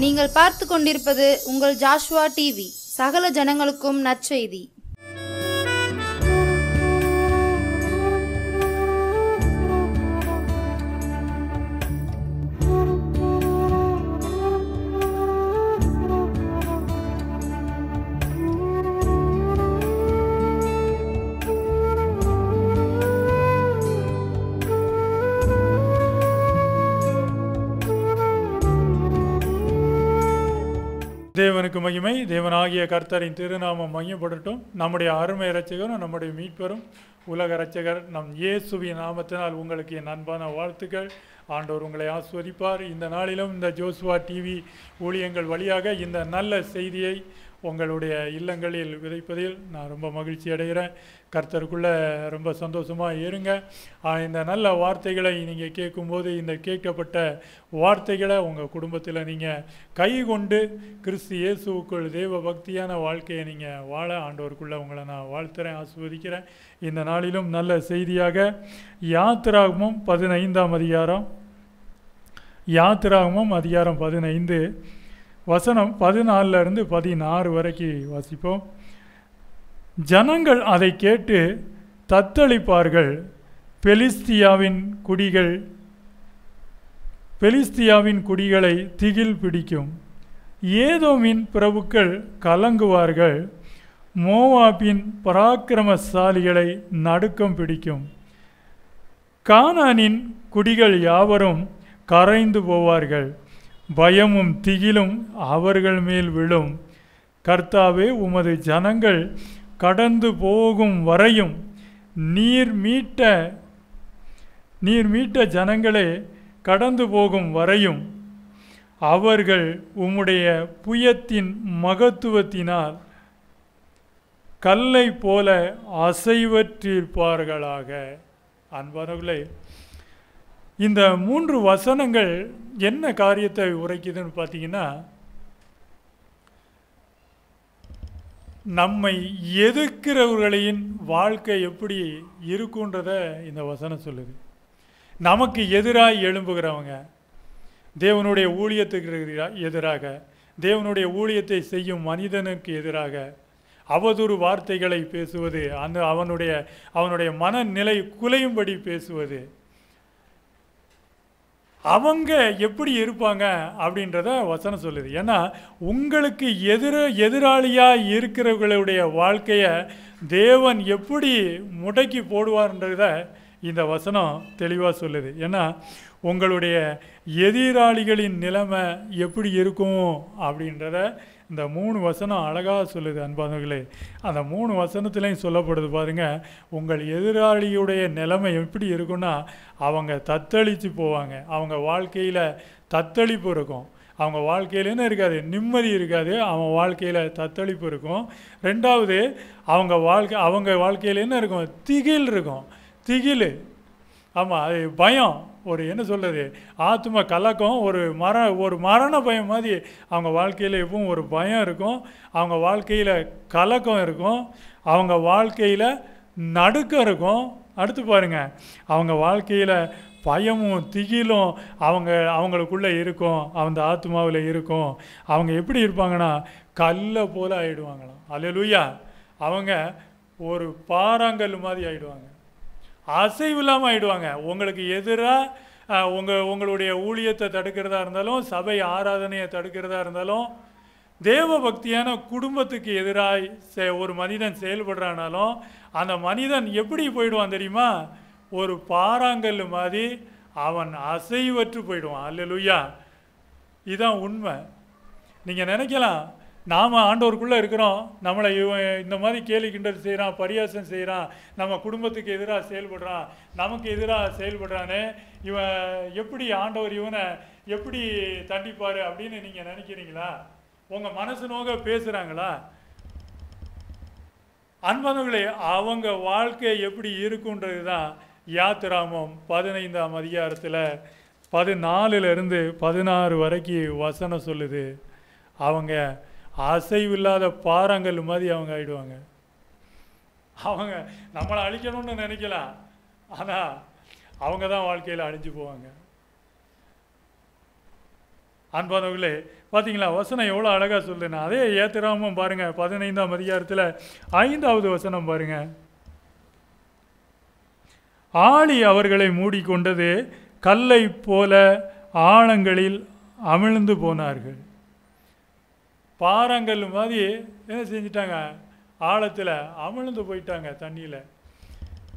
நீங்கள் பார்த்து கொண்டிருப்பது உங்கள் ஜாஷ்வா டிவி. சகல ஜனங்களுக்கும் நற்செய்தி. தேவனுக்கு மகிமை. தேவனாகிய கர்த்தரின் திருநாமம் மகிமைப்படட்டும். நம்முடைய அருமை இரட்சகரும் நம்முடைய மீட்பரும் உலக இரட்சகர் நம் இயேசுவின் நாமத்தினால் உங்களுக்கு என் அன்பான வாழ்த்துக்கள். ஆண்டவர் உங்களை ஆஸ்வதிப்பார். இந்த நாளிலும் இந்த ஜோசுவா டிவி ஊழியங்கள் வழியாக இந்த நல்ல செய்தியை உங்களுடைய இல்லங்களில் விதைப்பதில் நான் ரொம்ப மகிழ்ச்சி அடைகிறேன். கர்த்தருக்குள்ளே ரொம்ப சந்தோஷமாக இருங்க. இந்த நல்ல வார்த்தைகளை நீங்கள் கேட்கும்போது இந்த கேட்கப்பட்ட வார்த்தைகளை உங்கள் குடும்பத்தில் நீங்கள் கை கொண்டு கிறிஸ்து இயேசுவுக்குள் தேவ பக்தியான வாழ்க்கையை நீங்கள் வாழ ஆண்டவருக்குள்ளே உங்களை நான் வாழ்த்துறேன், ஆஸ்வதிக்கிறேன். இந்த நாளிலும் நல்ல செய்தியாக யாத்திராகமம் 15ஆம் அதிகாரம், யாத்திராகமம் அதிகாரம் 15 வசனம் 14 16 வரைக்கும் வாசிப்போம். ஜனங்கள் அதை கேட்டு தத்தளிப்பார்கள். பெலிஸ்தியாவின் குடிகளை திகில் பிடிக்கும். ஏதோமின் பிரபுக்கள் கலங்குவார்கள். மோவாபின் பராக்கிரமசாலிகளை நடுக்கம் பிடிக்கும். கானானின் குடிகள் யாவரும் கரைந்து போவார்கள். பயமும் திகிலும் அவர்கள் மேல் விழும். கர்த்தாவே, உமது ஜனங்கள் கடந்து போகும் வரையும் நீர் மீட்ட ஜனங்களே கடந்து போகும் வரையும் அவர்கள் உம்முடைய புயத்தின் மகத்துவத்தினால் கல்லை போல அசைவற்றிருப்பார்களாக. அன்பானவர்களே, இந்த 3 வசனங்கள் என்ன காரியத்தை உரைக்குதுன்னு பார்த்தீங்கன்னா, நம்மை எதிர்க்கிறவர்களின் வாழ்க்கை எப்படி இருக்குன்றத இந்த வசனம் சொல்லுது. நமக்கு எதிராக எழும்புகிறவங்க, தேவனுடைய ஊழியத்துக்கு எதிராக, தேவனுடைய ஊழியத்தை செய்யும் மனிதனுக்கு எதிராக அவதூறு வார்த்தைகளை பேசுவது, அவனுடைய மனநிலை குலையும்படி பேசுவது, அவங்க எப்படி இருப்பாங்க அப்படின்றத வசனம் சொல்லுது. ஏன்னா உங்களுக்கு எதிராளியாக இருக்கிறவர்களுடைய வாழ்க்கையை தேவன் எப்படி முடக்கி போடுவார்ன்றத இந்த வசனம் தெளிவாக சொல்லுது. ஏன்னா உங்களுடைய எதிராளிகளின் நிலைமை எப்படி இருக்கும் அப்படின்றத இந்த 3 வசனம் அழகாக சொல்லுது. அன்பானவர்களே, அந்த 3 வசனத்துலேயும் சொல்லப்படுது பாருங்க. உங்கள் எதிராளியுடைய நிலைமை எப்படி இருக்குன்னா, அவங்க தத்தளித்து போவாங்க. அவங்க வாழ்க்கையில் தத்தளிப்பு இருக்கும். அவங்க வாழ்க்கையில் என்ன இருக்காது? நிம்மதி இருக்காது. அவங்க வாழ்க்கையில் தத்தளிப்பு இருக்கும். ரெண்டாவது, அவங்க வாழ்க்கையில் என்ன இருக்கும்? திகில் இருக்கும். திகில், ஆமாம், அது பயம், ஒரு என்ன சொல்கிறது, ஆத்ம கலக்கம், ஒரு மரண பயம் மாதிரி அவங்க வாழ்க்கையில் எப்பவும் ஒரு பயம் இருக்கும். அவங்க வாழ்க்கையில் கலக்கம் இருக்கும். அவங்க வாழ்க்கையில் நடுக்கம் இருக்கும். அடுத்து பாருங்கள், அவங்க வாழ்க்கையில் பயமும் திகிலும் அவங்களுக்குள்ளே இருக்கும், அந்த ஆத்மாவில் இருக்கும். அவங்க எப்படி இருப்பாங்கன்னா கல்லை போல் ஆகிடுவாங்களாம். அல்லேலூயா. அவங்க ஒரு பாறாங்கல் மாதிரி ஆகிடுவாங்க, அசைவு இல்லாமல் ஆகிடுவாங்க. உங்களுக்கு எதிராக உங்களுடைய ஊழியத்தை தடுக்கிறதா இருந்தாலும், சபை ஆராதனையை தடுக்கிறதா இருந்தாலும், தேவ பக்தியான குடும்பத்துக்கு எதிராக ஒரு மனிதன் செயல்படுறானாலும் அந்த மனிதன் எப்படி போயிடுவான் தெரியுமா? ஒரு பாறாங்கல் மாதிரி அவன் அசைவற்று போயிடுவான். அல்லேலூயா. இதுதான் உண்மை. நீங்கள் நினைக்கலாம், நாம் ஆண்டவருக்குள்ளே இருக்கிறோம், நம்மளை இந்த மாதிரி கேலி கிண்டல் செய்கிறான், பரியாசம் செய்கிறான், நம்ம குடும்பத்துக்கு எதிராக செயல்படுறான், நமக்கு எதிராக செயல்படுறானே, இவன் எப்படி ஆண்டவர் இவனை எப்படி தண்டிப்பார் அப்படின்னு நீங்கள் நினைக்கிறீங்களா? உங்கள் மனசு நோக பேசுகிறாங்களா? அன்பானவர்களே, அவங்க வாழ்க்கை எப்படி இருக்குன்றது தான் யாத்திராகமம் 15ஆம் அதிகாரத்தில் 14 16 வரைக்கும் வசனம் சொல்லுது. அவங்க அசைவில்லாத பாறாங்கல் மாதிரி அவங்க ஆகிடுவாங்க. அவங்க நம்மளை அழிக்கணும்னு நினைக்கலாம், ஆனால் அவங்க தான் வாழ்க்கையில் அழிஞ்சு போவாங்க. அன்பானவர்களே, பார்த்தீங்களா வசனம் எவ்வளோ அழகாக சொல்லுதுன்னு. அதே ஏத்திராமம் பாருங்கள் 15ஆம் அதிகாரத்தில் 5வது வசனம் பாருங்கள். ஆழி அவர்களை மூடிக்கொண்டது, கல்லை போல ஆழங்களில் அமிழ்ந்து போனார்கள். பாறாங்கல் மாதிரி என்ன செஞ்சிட்டாங்க, ஆழத்தில் அமிழ்ந்து போயிட்டாங்க தண்ணியில்.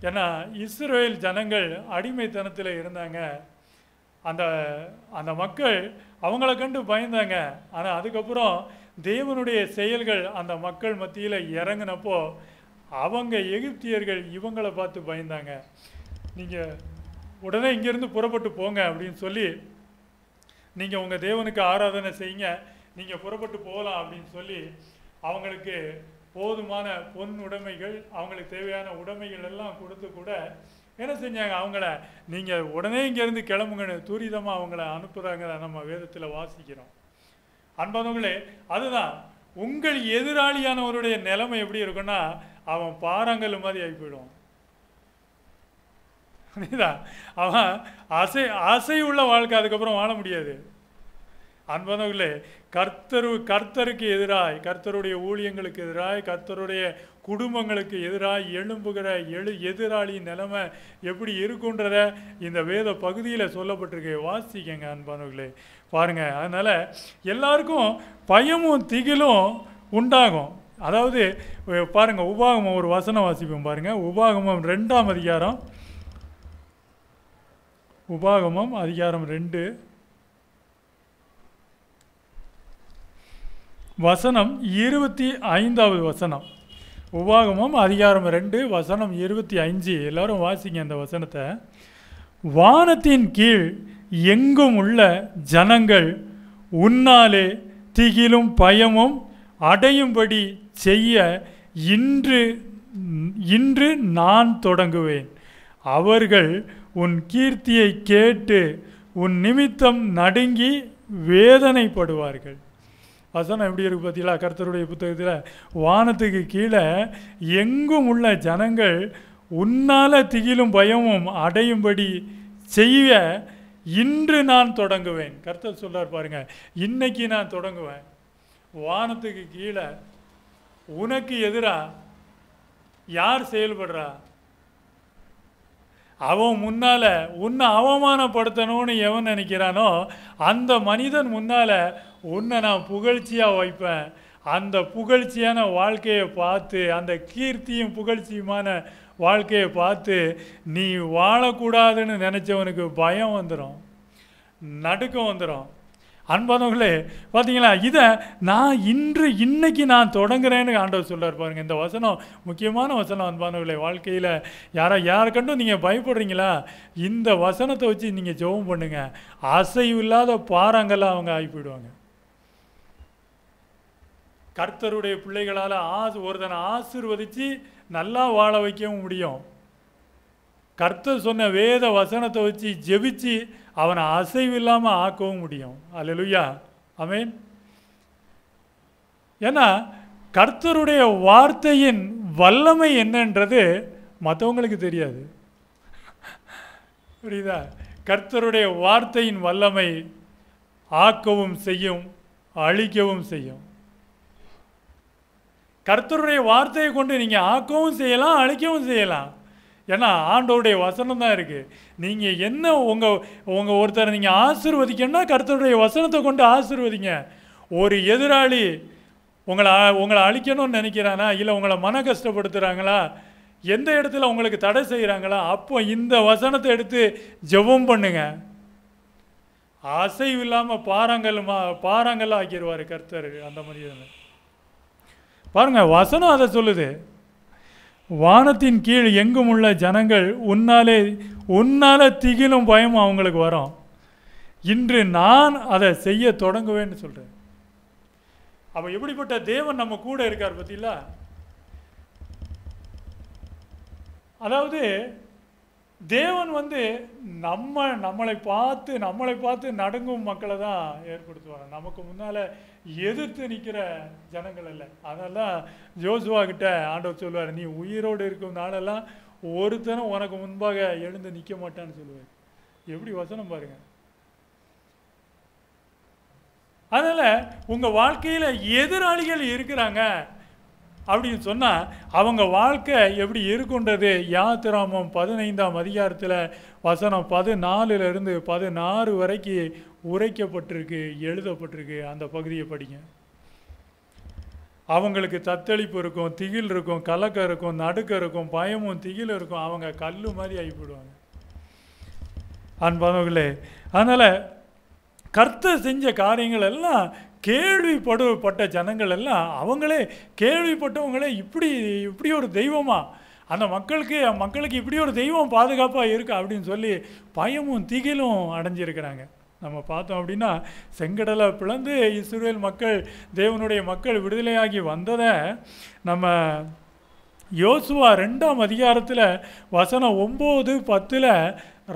ஏன்னா இஸ்ரவேல் ஜனங்கள் அடிமைத்தனத்தில் இருந்தாங்க. அந்த அந்த மக்கள் அவங்கள கண்டு பயந்தாங்க. ஆனால் அதுக்கப்புறம் தேவனுடைய செயல்கள் அந்த மக்கள் மத்தியில் இறங்கினப்போ அவங்க எகிப்தியர்கள் இவங்களை பார்த்து பயந்தாங்க. நீங்கள் உடனே இங்கேருந்து புறப்பட்டு போங்க அப்படின்னு சொல்லி, நீங்கள் உங்கள் தேவனுக்கு ஆராதனை செய்யுங்க, நீங்கள் புறப்பட்டு போகலாம் அப்படின்னு சொல்லி அவங்களுக்கு போதுமான பொன் உடைமைகள், அவங்களுக்கு தேவையான உடைமைகள் எல்லாம் கொடுத்து கூட என்ன செஞ்சாங்க, அவங்கள நீங்கள் உடனே இங்கேருந்து கிளம்புங்கன்னு துரிதமாக அவங்கள அனுப்புகிறாங்க. நம்ம வேதத்தில் வாசிக்கிறோம். அன்பானவங்களே, அதுதான் உங்கள் எதிராளியானவருடைய நிலைமை எப்படி இருக்குன்னா, அவன் பாறாங்கல் மாதிரி ஆகி போயிடுவான். அவன் ஆசை உள்ள வாழ்க்கை அதுக்கப்புறம் வாழ முடியாது. அன்பானவர்களே, கர்த்தருக்கு எதிராய், கர்த்தருடைய ஊழியங்களுக்கு எதிராய், கர்த்தருடைய குடும்பங்களுக்கு எதிராய் எழும்புகிற எதிராளி நிலைமை எப்படி இருக்குன்றத இந்த வேத பகுதியில் சொல்லப்பட்டிருக்கு. வாசிக்கங்க அன்பானவர்களே, பாருங்க. அதனால எல்லாருக்கும் பயமும் திகிலும் உண்டாகும். அதாவது பாருங்க, உபாகமம் ஒரு வசனம் வாசிப்போம் பாருங்க. உபாகமம் 2ஆம் அதிகாரம், உபாகமம் அதிகாரம் 2 வசனம் 25வது வசனம். உபாகமம் அதிகாரம் 2 வசனம் 25. எல்லாரும் வாசிங்க அந்த வசனத்தை. வானத்தின் கீழ் எங்கும் உள்ள ஜனங்கள் உன்னாலே திகிலும் பயமும் அடையும்படி செய்ய இன்று நான் தொடங்குவேன். அவர்கள் உன் கீர்த்தியை கேட்டு உன் நிமித்தம் நடுங்கி வேதனைப்படுவார்கள். வசனம் எப்படி இருக்கு பார்த்தீங்களா? கர்த்தருடைய புத்தகத்தில் வானத்துக்கு கீழே எங்கும் உள்ள ஜனங்கள் உன்னால திகிலும் பயமும் அடையும்படி செய்ய இன்று நான் தொடங்குவேன். கர்த்தர் சொல்றார் பாருங்க, இன்னைக்கு நான் தொடங்குவேன். வானத்துக்கு கீழே உனக்கு எதிராக யார் செயல்படுறா, அவன் முன்னால உன்னை அவமானப்படுத்தணும்னு எவன் நினைக்கிறானோ அந்த மனிதன் முன்னால உன்னை நான் புகழ்ச்சியாக வைப்பேன். அந்த புகழ்ச்சியான வாழ்க்கையை பார்த்து, அந்த கீர்த்தியும் புகழ்ச்சியுமான வாழ்க்கையை பார்த்து நீ வாழக்கூடாதுன்னு நினச்சவனுக்கு பயம் வந்துடும், நடுக்கம் வந்துடும். அன்பானவர்களே, பார்த்தீங்களா, இதை நான் இன்னைக்கு நான் தொடங்குறேன்னு ஆண்டவர் சொல்றார் பாருங்க. இந்த வசனம் முக்கியமான வசனம். அன்பானவர்களே, வாழ்க்கையில் யாரை கண்டும் நீங்கள் பயப்படுறீங்களா, இந்த வசனத்தை வச்சு நீங்கள் ஜெபம் பண்ணுங்க. அசைவு இல்லாத பாறாங்கெல்லாம் அவங்க ஆகி போயிடுவாங்க. கர்த்தருடைய பிள்ளைகளால் ஒருத்தனை ஆசீர்வதித்து நல்லா வாழ வைக்கவும் முடியும். கர்த்தர் சொன்ன வேத வசனத்தை வச்சு ஜெபிச்சு அவனை அசைவு இல்லாமல் ஆக்கவும் முடியும். அல்லேலூயா, ஆமென். ஏன்னா கர்த்தருடைய வார்த்தையின் வல்லமை என்னன்றது மற்றவங்களுக்கு தெரியாது. புரியுதா? கர்த்தருடைய வார்த்தையின் வல்லமை ஆக்கவும் செய்யும், அழிக்கவும் செய்யும். கர்த்தருடைய வார்த்தையை கொண்டு நீங்கள் ஆக்கவும் செய்யலாம், அழிக்கவும் செய்யலாம். ஏன்னா ஆண்டவருடைய வசனம் தான் இருக்குது. நீங்கள் என்ன உங்கள் ஒருத்தரை நீங்கள் ஆசீர்வதிக்கணும்னா கர்த்தருடைய வசனத்தை கொண்டு ஆசீர்வதிங்க. ஒரு எதிராளி உங்களை அழிக்கணும்னு நினைக்கிறானா, இல்லை உங்களை மன கஷ்டப்படுத்துகிறாங்களா, எந்த இடத்துல உங்களுக்கு தடை செய்கிறாங்களா, அப்போ இந்த வசனத்தை எடுத்து ஜெபம் பண்ணுங்க. அசைவு இல்லாமல் பாறாங்கல் ஆக்கிடுவார் கர்த்தர் அந்த மனிதனை. பாருங்க, வசனம் அதை சொல்லுது. வானத்தின் கீழ் எங்கும் உள்ள ஜனங்கள் உன்னால திகிலும் பயமும் அவங்களுக்கு வரும். இன்று நான் அதை செய்ய தொடங்குவேன்னு சொல்கிறேன். அப்போ எப்படிப்பட்ட தேவன் நம்ம கூட இருக்கார் பார்த்தீங்களா? அதாவது தேவன் நம்மளை பார்த்து நடுங்கும் மக்களை தான் ஏற்படுத்துவாங்க. நமக்கு முன்னால் எதிர்த்து நிற்கிற ஜனங்கள் இல்லை. அதெல்லாம் ஜோசுவா கிட்ட ஆண்டவர் சொல்லுவார், நீ உயிரோடு இருக்கும் நாளெல்லாம் ஒருத்தனும் உனக்கு முன்பாக எழுந்து நிற்க மாட்டான்னு சொல்லுவார். எப்படி வசனம் பாருங்க. அதனால் உங்கள் வாழ்க்கையில் எதிராளிகள் இருக்கிறாங்க அப்படின்னு சொன்னால் அவங்க வாழ்க்கை எப்படி இருக்குன்றது யாத்திராமம் 15ஆம் அதிகாரத்தில் வசனம் 14 to 16 வரைக்கும் உரைக்கப்பட்டிருக்கு, எழுதப்பட்டிருக்கு. அந்த பகுதியை படிங்க. அவங்களுக்கு தத்தளிப்பு இருக்கும், திகில் இருக்கும், கலக்கம் இருக்கும், நடுக்கம் இருக்கும், பயமும் திகில் இருக்கும். அவங்க கல் மாதிரி ஆகிவிடுவாங்க அன்பானவர்களே. அதனால் கர்த்தர் செஞ்ச காரியங்கள் எல்லாம் கேள்விப்பட்ட ஜனங்கள் எல்லாம் அவங்களே கேள்விப்பட்டவங்களே இப்படி ஒரு தெய்வமா, அந்த மக்களுக்கு இப்படி ஒரு தெய்வம் பாதுகாப்பாக இருக்கு அப்படின்னு சொல்லி பயமும் திகிலும் அடைஞ்சிருக்கிறாங்க. நம்ம பார்த்தோம் அப்படின்னா செங்கடலை பிளந்து இஸ்ரவேல் மக்கள், தேவனுடைய மக்கள் விடுதலையாகி வந்ததை நம்ம யோசுவா 2ஆம் அதிகாரத்தில் வசனம் 9, 10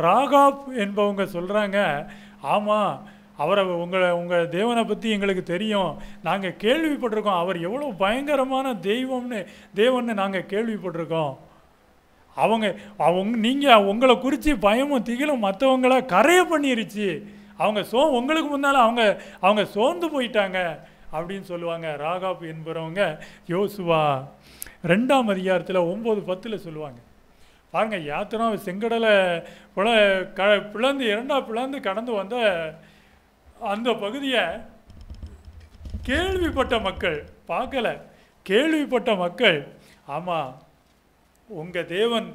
ராகாப் என்பவங்க சொல்கிறாங்க, ஆமாம் அவரை உங்கள் தேவனை பற்றி எங்களுக்கு தெரியும், நாங்கள் கேள்விப்பட்டிருக்கோம், அவர் எவ்வளோ பயங்கரமான தேவன்னு நாங்கள் கேள்விப்பட்டிருக்கோம். நீங்கள் உங்களை குறித்து பயமும் திகிலும் மற்றவங்கள கரைய பண்ணிருச்சு, உங்களுக்கு முன்னால் அவங்க சோர்ந்து போயிட்டாங்க அப்படின்னு சொல்லுவாங்க. ராகாப் என்பவங்க யோசுவா 2ஆம் அதிகாரத்தில் 9, 10 சொல்லுவாங்க. பாருங்கள், யாத்திரா செங்கடலை பிளந்து 2ஆ பிளந்து கடந்து வந்த அந்த பகுதியை கேள்விப்பட்ட மக்கள், பார்க்கல, கேள்விப்பட்ட மக்கள், ஆமாம் உங்கள் தேவன்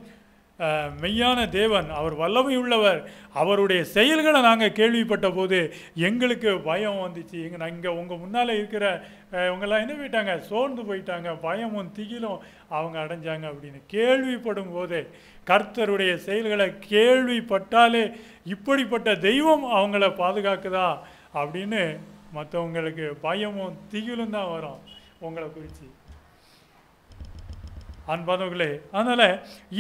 மெய்யான தேவன், அவர் வல்லமை உள்ளவர், அவருடைய செயல்களை நாங்கள் கேள்விப்பட்ட போது எங்களுக்கு பயம் வந்துச்சு. இங்கே உங்கள் முன்னால் இருக்கிற இவங்கெல்லாம் என்ன போயிட்டாங்க, சோர்ந்து போயிட்டாங்க, பயமும் திகிலும் அவங்க அடைஞ்சாங்க அப்படின்னு கேள்விப்படும் போதே, கர்த்தருடைய செயல்களை கேள்விப்பட்டாலே இப்படிப்பட்ட தெய்வம் அவங்கள பாதுகாக்குதா அப்படின்னு மற்றவங்களுக்கு பயமும் திகிலும் தான் வரும் உங்களை குறித்து அன்பானவர்களே. அதனால்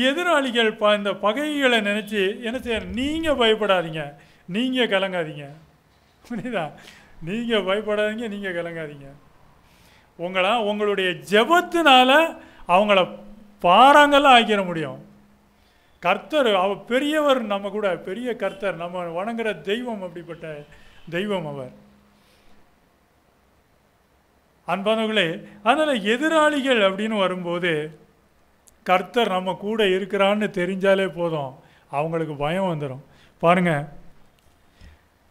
எதிராளிகள் இந்த பகைகளை நினச்சி என்ன செய்ய, நீங்கள் பயப்படாதீங்க, நீங்கள் கலங்காதீங்க, புரியுதா? நீங்கள் பயப்படாதீங்க, நீங்கள் கலங்காதீங்க. உங்களுடைய ஜெபத்தினால அவங்கள பாறாங்கெல்லாம் ஆக்கிட முடியும். கர்த்தர் அவர் பெரியவர், நம்ம கூட பெரிய கர்த்தர், நம்ம வணங்குற தெய்வம் அப்படிப்பட்ட தெய்வம் அவர் அன்பானவர்களே. அதனால் எதிராளிகள் அப்படின்னு வரும்போது கர்த்தர் நம்ம கூட இருக்கிறான்னு தெரிஞ்சாலே போதும், அவங்களுக்கு பயம் வந்துடும். பாருங்கள்,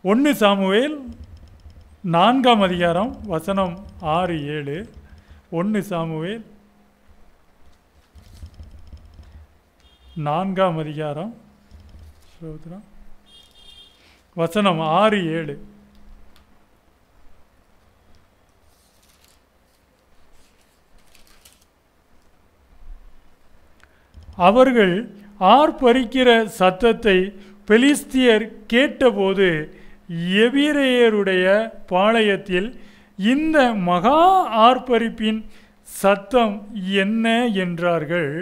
1 சாமுவேல் 4ஆம் அதிகாரம் வசனம் 6, 7. 1 சாமுவேல் 4ஆம் அதிகாரம் வசனம் 6, 7. அவர்கள் ஆர்ப்பரிக்கிற சத்தத்தை பெலிஸ்தியர் கேட்டபோது எபிரெயருடைய பாளையத்தில் இந்த மகா ஆர்ப்பரிப்பின் சத்தம் என்ன என்றார்கள்.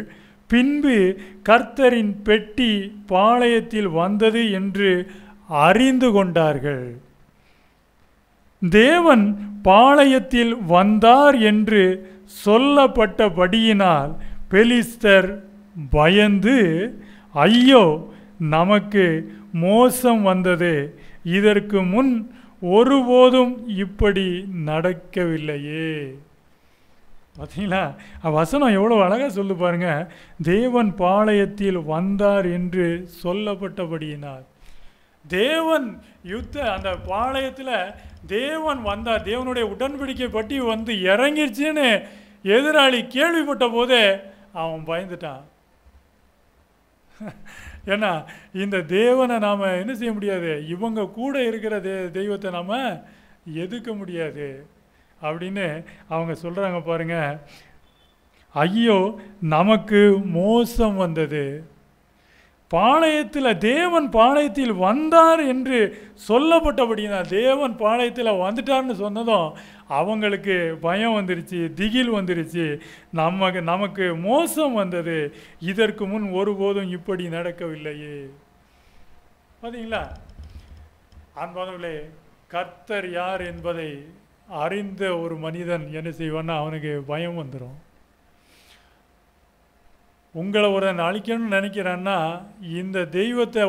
பின்பு கர்த்தரின் பெட்டி பாளையத்தில் வந்தது என்று அறிந்து கொண்டார்கள். தேவன் பாளையத்தில் வந்தார் என்று சொல்லப்பட்டபடியினால் பெலிஸ்தர் பயந்து, ஐயோ நமக்கு மோசம் வந்தது, இதற்கு முன் ஒருபோதும் இப்படி நடக்கவில்லையே. பார்த்தீங்களா, வசனம் எவ்வளோ அழகாக சொல்லு பாருங்க. தேவன் பாளையத்தில் வந்தார் என்று சொல்லப்பட்டபடியினார், தேவன் அந்த பாளையத்தில் தேவன் வந்தார், தேவனுடைய உடன்படிக்கை பற்றி வந்து இறங்கிருச்சுன்னு எதிராளி கேள்விப்பட்ட போதே அவன் பயந்துட்டான். ஏன்னா இந்த தேவனை நாம் என்ன செய்ய முடியாது, இவங்க கூட இருக்கிற தெய்வத்தை நாம் எதிர்க்க முடியாது அப்படின்னு அவங்க சொல்கிறாங்க. பாருங்க, ஐயோ நமக்கு மோசம் வந்தது. தேவன் பாளையத்தில் வந்தார் என்று சொல்லப்பட்டபடினா, தேவன் பாளையத்தில் வந்துட்டார்னு சொன்னதும் அவங்களுக்கு பயம் வந்துருச்சு, திகில் வந்துருச்சு, நமக்கு மோசம் வந்தது, இதற்கு முன் ஒருபோதும் இப்படி நடக்கவில்லையே. பார்த்தீங்களா அன்பானவர்களே, கர்த்தர் யார் என்பதை அறிந்த ஒரு மனிதன் என்ன செய்வான்னா அவனுக்கு பயம் வந்துடும். உங்களை ஒரு அழிக்கணும்னு நினைக்கிறான்னா இந்த தெய்வத்தை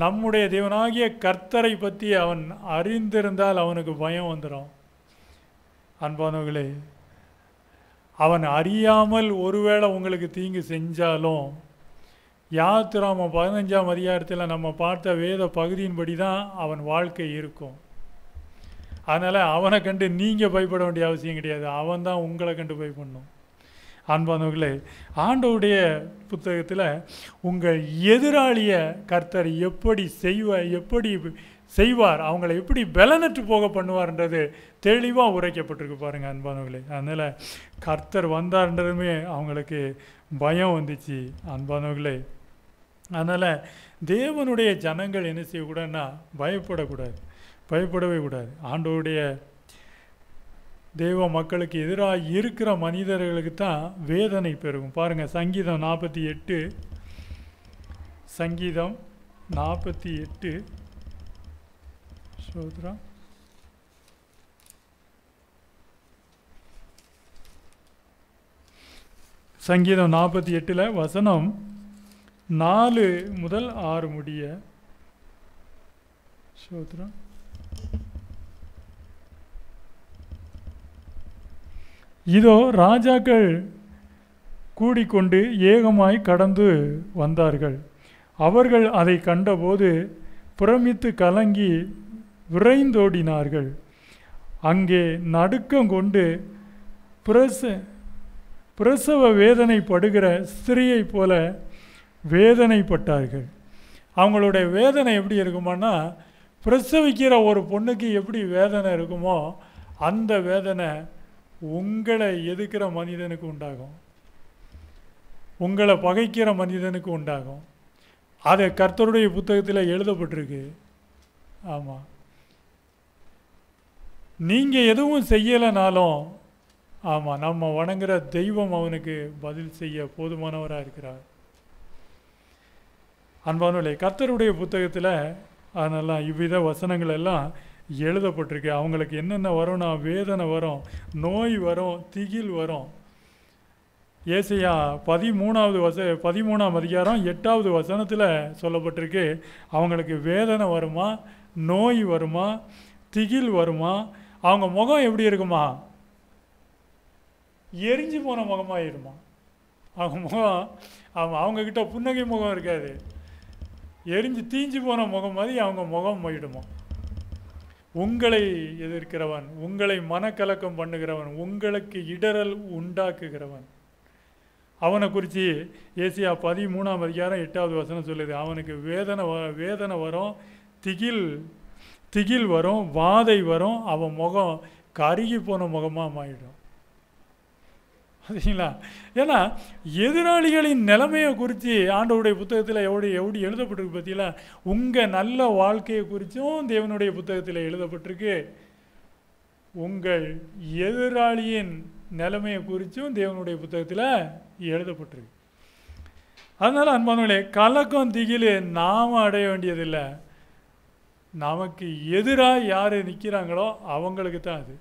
நம்முடைய தேவனாகிய கர்த்தரை பற்றி அவன் அறிந்திருந்தால் அவனுக்கு பயம் வந்துடும். அன்பானவர்களே, அவன் அறியாமல் ஒருவேளை உங்களுக்கு தீங்கு செஞ்சாலும் யாத்திராமம் 15ஆம் அதிகாரத்தில் நம்ம பார்த்த வேத பகுதியின்படி தான் அவன் வாழ்க்கை இருக்கும். அதனால் அவனை கண்டு நீங்கள் பயப்பட வேண்டிய அவசியம் கிடையாது. அவன் தான் உங்களை கண்டு பயப்படணும். அன்பானவர்களே, ஆண்டவருடைய புத்தகத்தில் உங்கள் எதிராளியை கர்த்தர் எப்படி செய்வார், அவங்கள எப்படி பலனற்று போக பண்ணுவார்ன்றது தெளிவாக உரைக்கப்பட்டிருக்கு பாருங்கள் அன்பானவர்களே. அதனால் கர்த்தர் வந்தார்ன்றதுமே அவங்களுக்கு பயம் வந்துச்சு அன்பானவர்களே. அதனால் தேவனுடைய ஜனங்கள் என்ன செய்யக்கூடாதுன்னா பயப்படவே கூடாது. ஆண்டவருடைய தெய்வ மக்களுக்கு எதிராக இருக்கிற மனிதர்களுக்கு தான் வேதனை பெருகும். பாருங்கள், சங்கீதம் 48 சோத்ரம் சங்கீதம் 48 வசனம் 4 முதல் 6 முடிய. சோத்ரம். இதோ ராஜாக்கள் கூடிக்கொண்டு ஏகமாய் கடந்து வந்தார்கள். அவர்கள் அதை கண்டபோது பிரமித்து கலங்கி விரைந்தோடினார்கள். அங்கே நடுக்கம் கொண்டு பிரசவ வேதனைப்படுகிற ஸ்திரீயை போல வேதனைப்பட்டார்கள். அவங்களுடைய வேதனை எப்படி இருக்குமானா, பிரசவிக்கிற ஒரு பொண்ணுக்கு எப்படி வேதனை இருக்குமோ அந்த வேதனை உங்களை எதிர்க்கிற மனிதனுக்கு உண்டாகும், உங்களை பகைக்கிற மனிதனுக்கு உண்டாகும். அது கர்த்தருடைய புத்தகத்தில் எழுதப்பட்டிருக்கு. ஆமாம், நீங்கள் எதுவும் செய்யலைனாலும் ஆமாம், நம்ம வணங்குற தெய்வம் அவனுக்கு பதில் செய்ய போதுமானவராக இருக்கிறார். அன்பானவர்களே, கர்த்தருடைய புத்தகத்தில் அதெல்லாம் இவ்வித வசனங்கள் எல்லாம் எழுதப்பட்டிருக்கு. அவங்களுக்கு என்னென்ன வரும்னா, வேதனை வரும், நோய் வரும், திகில் வரும். ஏசாயா 13ஆம் அதிகாரம் 8வது வசனத்தில் சொல்லப்பட்டிருக்கு, அவங்களுக்கு வேதனை வருமா, நோய் வருமா, திகில் வருமா, அவங்க முகம் எப்படி இருக்குமா, எரிஞ்சு போன முகமாயிருமா. அவங்க முகம் அவங்கக்கிட்ட புன்னகை முகம் இருக்காது, எரிஞ்சு தீஞ்சு போன முகம் மாதிரி அவங்க முகம் போயிடுமா. உங்களை எதிர்க்கிறவன், உங்களை மனக்கலக்கம் பண்ணுகிறவன், உங்களுக்கு இடரல் உண்டாக்குகிறவன், அவனை குறித்து ஏசாயா 13ஆம் அதிகாரம் 8வது வசனம் சொல்லுது. அவனுக்கு வேதனை வரும், திகில் வரும், வாதை வரும், அவன் முகம் கருகி போன முகமாக மாறிடும். சரிங்களா? ஏன்னா எதிராளிகளின் நிலைமையை குறித்து ஆண்டவருடைய புத்தகத்தில் எப்படி எழுதப்பட்டிருக்கு பார்த்தீங்களா? உங்கள் நல்ல வாழ்க்கையை குறித்தும் தேவனுடைய புத்தகத்தில் எழுதப்பட்டிருக்கு, உங்கள் எதிராளியின் நிலைமையை குறித்தும் தேவனுடைய புத்தகத்தில் எழுதப்பட்டிருக்கு. அதனால் அன்பானவர்களே, கலக்கம் திகில் நாம் அடைய வேண்டியதில்லை, நமக்கு எதிராக யார் நிற்கிறாங்களோ அவங்களுக்கு தான் அது.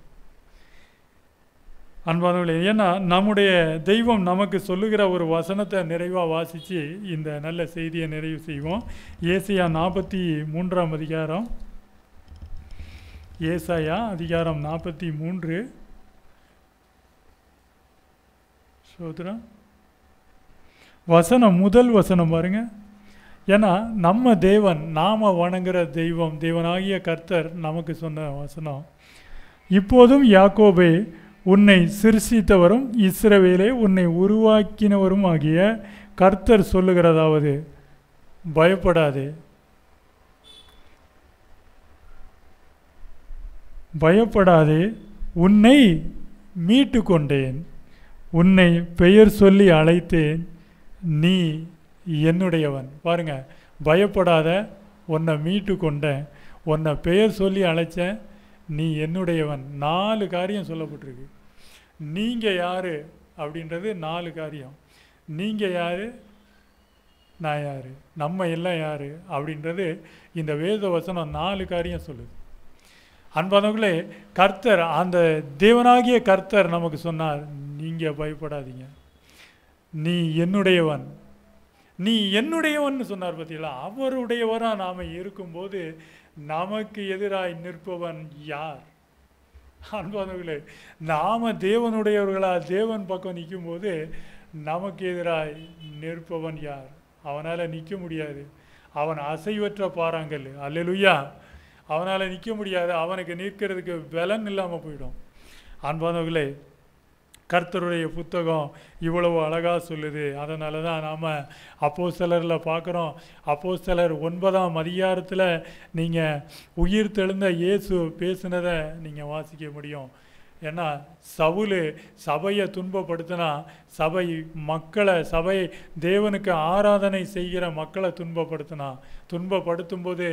அன்பானவர்களே, ஏன்னா நம்முடைய தெய்வம் நமக்கு சொல்லுகிற ஒரு வசனத்தை நிறைவாக வாசித்து இந்த நல்ல செய்தியை நிறைவு செய்வோம். ஏசாயா 43ஆம் அதிகாரம், ஏசாயா அதிகாரம் 43 சோதரம் வசனம், முதல் வசனம் பாருங்க. ஏன்னா நம்ம தேவன், நாம் வணங்குற தெய்வம், தேவனாகிய கர்த்தர் நமக்கு சொன்ன வசனம். இப்போதும் யாக்கோபே, உன்னை சிருஷ்டித்தவரும் இஸ்ரவேலே உன்னை உருவாக்கினவரும் ஆகிய கர்த்தர் சொல்லுகிறதாவது, பயப்படாதே, உன்னை மீட்டு கொண்டேன், உன்னை பெயர் சொல்லி அழைத்தேன், நீ என்னுடையவன். பாருங்க, பயப்படாத, உன்னை மீட்டு கொண்டேன், உன்னை பெயர் சொல்லி அழைச்சேன், நீ என்னுடையவன். 4 காரியம் சொல்லப்பட்டிருக்கு. நீங்கள் யார் அப்படின்றது 4 காரியம். நீங்கள் யார், நான் யார், நம்ம எல்லாம் யார் அப்படின்றது இந்த வேத வசனம் 4 காரியம் சொல்லுது. அன்பானவர்களே, கர்த்தர், அந்த தேவனாகிய கர்த்தர் நமக்கு சொன்னார், நீங்கள் பயப்படாதீங்க, நீ என்னுடையவன், நீ என்னுடையவன் சொன்னார் பார்த்தீங்களா? அவருடையவராக நாம் இருக்கும்போது நமக்கு எதிராய் நிற்பவன் யார்? அன்பானவர்களே, நாம் தேவனுடையவர்களா தேவன் பக்கம் நிற்கும்போது நமக்கு எதிராய் நிற்பவன் யார்? அவனால் நிற்க முடியாது. அவன் அசைவற்ற பாறாங்கல். அல்லேலூயா. அவனால் நிற்க முடியாது. அவனுக்கு நிற்கிறதுக்கு பலன் இல்லாமல் போயிடும். அன்பானவர்களே, கர்த்தருடைய புத்தகம் இவ்வளவு அழகாக சொல்லுது. அதனால தான் நாம் அப்போஸ்தலரில் பார்க்குறோம். அப்போஸ்தலர் 9ஆம் அதிகாரத்தில் நீங்கள் உயிர் தெழுந்த இயேசு பேசினதை நீங்கள் வாசிக்க முடியும். ஏன்னா சவுல் சபையை துன்பப்படுத்தினா, சபை தேவனுக்கு ஆராதனை செய்கிற மக்களை துன்பப்படுத்தும் போது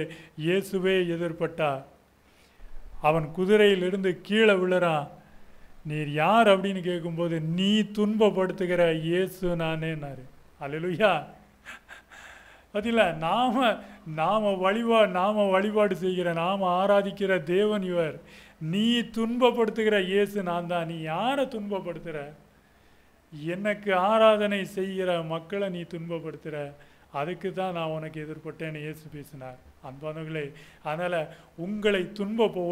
இயேசுவே எதிர்பட்டார். அவன் குதிரையிலிருந்து கீழே விழுறான். நீர் யார் அப்படின்னு கேட்கும்போது, நீ துன்பப்படுத்துகிற இயேசு நானேன்னாரு. அல்லேலூயா. பார்த்தீங்களா? நாம வழிபாடு செய்கிற, நாம் ஆராதிக்கிற தேவன் இவர். நீ துன்பப்படுத்துகிற இயேசு நான் தான். நீ யாரை துன்பப்படுத்துகிற? எனக்கு ஆராதனை செய்கிற மக்களை நீ துன்பப்படுத்துகிற. அதுக்கு தான் நான் உனக்கு எதிர்பட்டேன்னு இயேசு பேசினார். அன்பானவர்களே, அதனால் உங்களை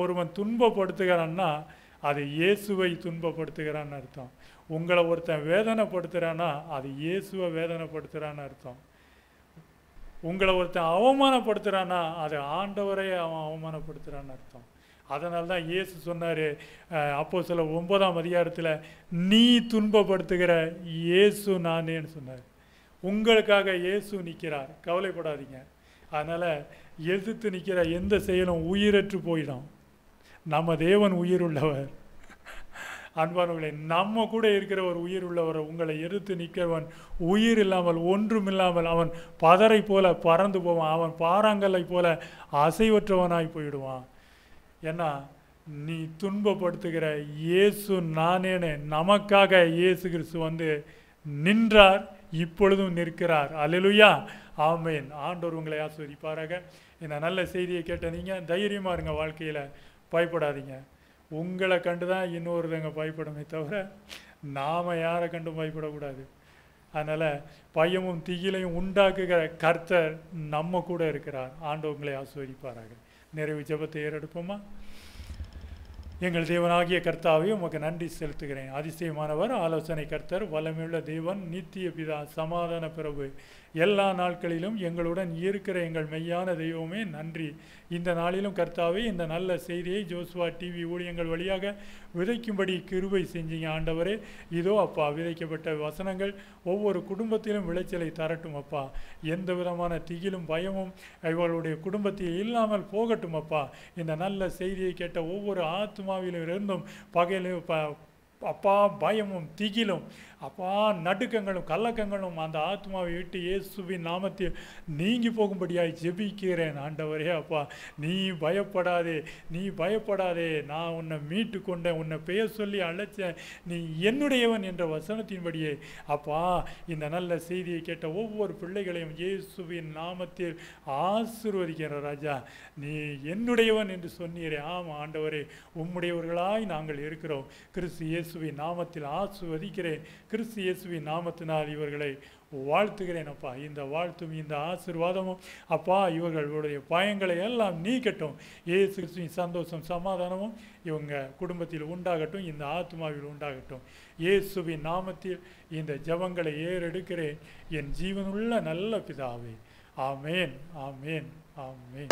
ஒருவன் துன்பப்படுத்துகிறான்னா அது இயேசுவை துன்பப்படுத்துகிறான்னு அர்த்தம். உங்களை ஒருத்தன் வேதனைப்படுத்துகிறான்னா அது இயேசுவை வேதனைப்படுத்துகிறான்னு அர்த்தம். உங்களை ஒருத்தன் அவமானப்படுத்துகிறான்னா அது ஆண்டவரை அவன் அவமானப்படுத்துகிறான்னு அர்த்தம். அதனால தான் இயேசு சொன்னார் அப்போஸ்தலர் 9ஆம் அதிகாரத்தில், நீ துன்பப்படுத்துகிற இயேசு நானேன்னு சொன்னார். உங்களுக்காக இயேசு நிற்கிறார், கவலைப்படாதீங்க. அதனால் எதிர்த்து நிற்கிற எந்த செயலும் உயிரற்று போயிடும். நம்ம தேவன் உயிர் உள்ளவர். அன்பானவர்களே, நம்ம கூட இருக்கிற ஒரு உயிர் உள்ளவர். உங்களை எதிர்த்து நிற்கிறவன் உயிர் இல்லாமல் ஒன்றுமில்லாமல் அவன் பதரை போல பறந்து போவான். அவன் பாறாங்கல்லை போல அசைவற்றவனாய் போயிடுவான். ஏன்னா நீ துன்பப்படுத்துகிற இயேசு நானேன்னு நமக்காக இயேசு கிறிஸ்து வந்து நின்றார், இப்பொழுதும் நிற்கிறார். அல்லேலூயா. ஆமென். ஆண்டவர் உங்களை ஆசீர்வதிப்பாராக. இந்த நல்ல செய்தியை கேட்ட நீங்கள் தைரியமாக இருங்க. வாழ்க்கையில் பயப்படாதீங்க. உங்களை கண்டு தான் இன்னொருத்தங்க பயப்படமே தவிர நாம் யாரை கண்டும் பயப்படக்கூடாது. அதனால் பயமும் திகிலையும் உண்டாக்குகிற கர்த்தர் நம்ம கூட இருக்கிறார். ஆண்டவர் உங்களை ஆசீர்வதிப்பாராக. நிறைவு ஜெபத்தை ஏறெடுப்போமா? எங்கள் தேவனாகிய கர்த்தாவே, உமக்கு நன்றி செலுத்துகிறேன். அதிசயமானவர், ஆலோசனை கர்த்தர், வல்லமையுள்ள தேவன், நித்திய பிதா, சமாதான பிரபு, எல்லா நாட்களிலும் எங்களுடன் இருக்கிற எங்கள் மெய்யான தெய்வமே நன்றி. இந்த நாளிலும் கர்த்தாவே, இந்த நல்ல செய்தியை ஜோசுவா டிவி ஊழியங்கள் வழியாக விதைக்கும்படி கிருபை செஞ்சீங்க ஆண்டவரே. இதோ அப்பா, விதைக்கப்பட்ட வசனங்கள் ஒவ்வொரு குடும்பத்திலும் விளைச்சலை தரட்டும் அப்பா. எந்த விதமான திகிலும் பயமும் இவர்களுடைய குடும்பத்தில் இல்லாமல் போகட்டும் அப்பா. இந்த நல்ல செய்தியை கேட்ட ஒவ்வொரு ஆத்மாவிலும் இருந்தும் பகையிலும் அப்பா பயமும் திகிலும் அப்பா நடுக்கங்களும் கலக்கங்களும் அந்த ஆத்மாவை விட்டு இயேசுவின் நாமத்தில் நீங்கி போகும்படியாய் ஜெபிக்கிறேன் ஆண்டவரே. அப்பா, நீ பயப்படாதே, நான் உன்னை மீட்டு கொண்டேன், உன்னை பெயர் சொல்லி அழைச்சேன், நீ என்னுடையவன் என்ற வசனத்தின்படியே அப்பா இந்த நல்ல செய்தியை கேட்ட ஒவ்வொரு பிள்ளைகளையும் இயேசுவின் நாமத்தில் ஆசீர்வதிக்கிற ராஜா. நீ என்னுடையவன் என்று சொன்னீரே. ஆமாம் ஆண்டவரே, உம்முடையவர்களாய் நாங்கள் இருக்கிறோம். கிறிஸ்து இயேசுவின் நாமத்தில் ஆசீர்வதிக்கிறேன். கிறிஸ்து இயேசுவின் நாமத்தினால் இவர்களை வாழ்த்துகிறேன் அப்பா. இந்த வாழ்த்தும் இந்த ஆசீர்வாதமும் அப்பா இவர்களுடைய பயங்களை எல்லாம் நீக்கட்டும். இயேசு கிறிஸ்துவின் சந்தோஷம் சமாதானமும் இவங்க குடும்பத்தில் உண்டாகட்டும், இந்த ஆத்மாவில் உண்டாகட்டும். இயேசுவின் நாமத்தில் இந்த ஜெபங்களை ஏறெடுக்கிறேன் என் ஜீவனுள்ள நல்ல பிதாவே. ஆமேன், ஆமேன், ஆமேன்.